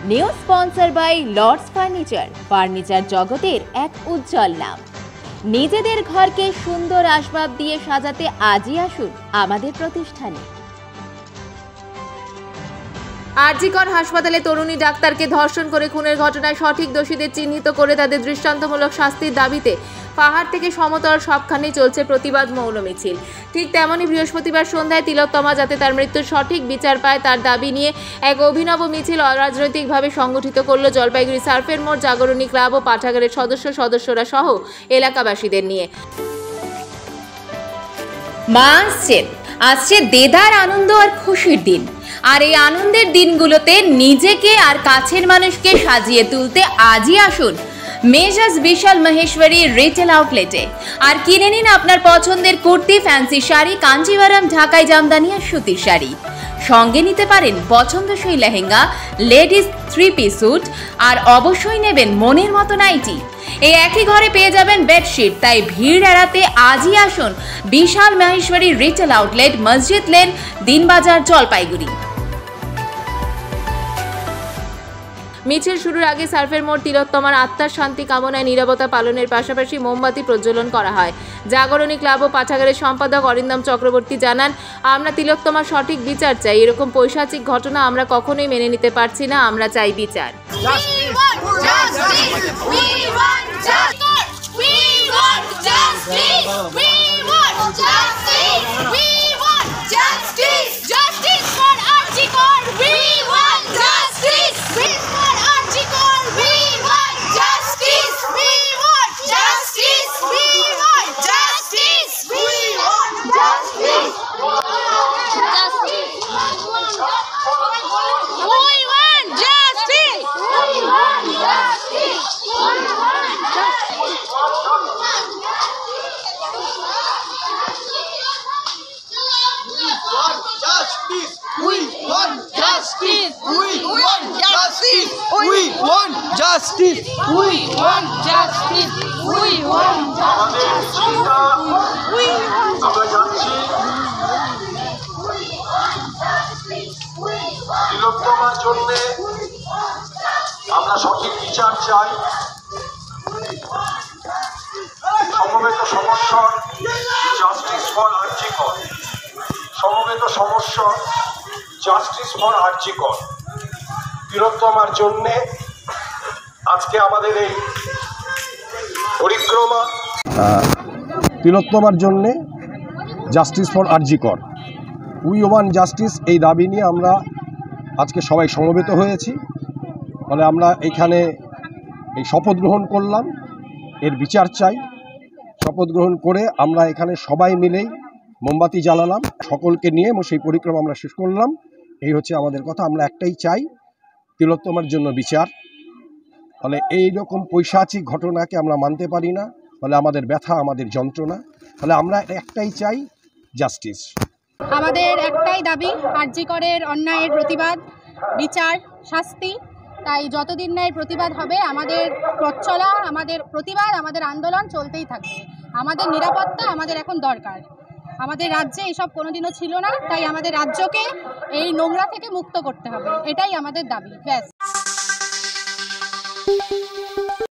New sponsor by Lords furniture জগতের এক উজ্জ্বল নাম। নিজেদের ঘরকে সুন্দর আসবাব দিয়ে সাজাতে আজই আসুন আমাদের প্রতিষ্ঠানে। আরজিকর হাসপাতালে তরুণী ডাক্তারকে ধর্ষণ করে খুনের ঘটনায় সঠিক দোষীদের চিহ্নিত করে তাদের দৃষ্টান্তমূলক শাস্তির দাবিতে পাহাড় থেকে সমতল সবখানেই চলছে প্রতিবাদ মৌন মিছিল। ঠিক তেমনই বৃহস্পতিবার সন্ধ্যায় তিলোত্তমা যাতে তার মৃত্যুর সঠিক বিচার পায় তার দাবি নিয়ে এক অভিনব মিছিল অরাজনৈতিকভাবে সংগঠিত করল জলপাইগুড়ি সার্ফের মোড় জাগরণী ক্লাব ও পাঠাগারের সদস্যরা সহ এলাকাবাসীদের নিয়ে। মা আসছে দেদার আনন্দ আর খুশির দিন। আর এই আনন্দের দিনগুলোতে নিজেকে আর কাছের মানুষকে সাজিয়ে তুলতে আজই আসুন মেজাজ বিশাল মহেশ্বরী রিটেল আউটলেটে আর কিনে নিন আপনার পছন্দের কুর্তি, ফ্যান্সি শাড়ি, কাঞ্জিভারাম, ঢাকাই জামদানি আর সুতির শাড়ি। সঙ্গে নিতে পারেন পছন্দসই লেহেঙ্গা, লেডিস 3-piece স্যুট আর অবশ্যই নেবেন মনের মতো নাইটি। এই একই ঘরে পেয়ে যাবেন বেডশিট। তাই ভিড় এড়াতে আজই আসুন বিশাল মহেশ্বরী রিটেল আউটলেট, মসজিদ লেন, দিনবাজার, জলপাইগুড়ি। মিছিল শুরুর আগে সার্ফের মোড় তিলোত্তমার আত্মার শান্তি কামনায় নীরবতা পালনের পাশাপাশি মোমবাতি প্রজ্বলন করা হয়। জাগরণী ক্লাব ও পাঠাগারের সম্পাদক অরিন্দম চক্রবর্তী জানান, আমরা তিলোত্তমার সঠিক বিচার চাই। এরকম পৈশাচিক ঘটনা আমরা কখনোই মেনে নিতে পারছি না। আমরা চাই বিচার। তিলোত্তমার জন্য আমরা সঠিক বিচার চাই। সমবেত সমস্যা জাস্টিস ফর আরজিকর, সমবেত সমস্যা জাস্টিস ফর আরজিকর। তিলোত্তমার জন্য আজকে আমাদের এই পরিক্রমা। তিলোত্তমার জন্যে justice for RG Kar, we want justice, এই দাবি নিয়ে আমরা আজকে সবাই সমবেত হয়েছি। ফলে আমরা এখানে এই শপথ গ্রহণ করলাম, এর বিচার চাই। শপথ গ্রহণ করে আমরা এখানে সবাই মিলেই মোমবাতি জ্বালালাম, সকলকে নিয়ে সেই পরিক্রমা আমরা শেষ করলাম। এই হচ্ছে আমাদের কথা। আমরা একটাই চাই, তিলোত্তমার জন্য বিচার। ফলে এই রকম পৈশাচিক ঘটনাকে আমরা মানতে পারি না। ফলে আমাদের ব্যথা, আমাদের যন্ত্রণা। ফলে আমরা একটাই চাই, জাস্টিস। আমাদের একটাই দাবি, আরজিকরের অন্যায়ের প্রতিবাদ, বিচার, শাস্তি। তাই যতদিন না এর প্রতিবাদ হবে আমাদের পথ চলা, আমাদের প্রতিবাদ, আমাদের আন্দোলন চলতেই থাকবে। আমাদের নিরাপত্তা আমাদের এখন দরকার। আমাদের রাজ্যে এসব কোনোদিনও ছিল না, তাই আমাদের রাজ্যকে এই নোংরা থেকে মুক্ত করতে হবে। এটাই আমাদের দাবি। ব্যাস।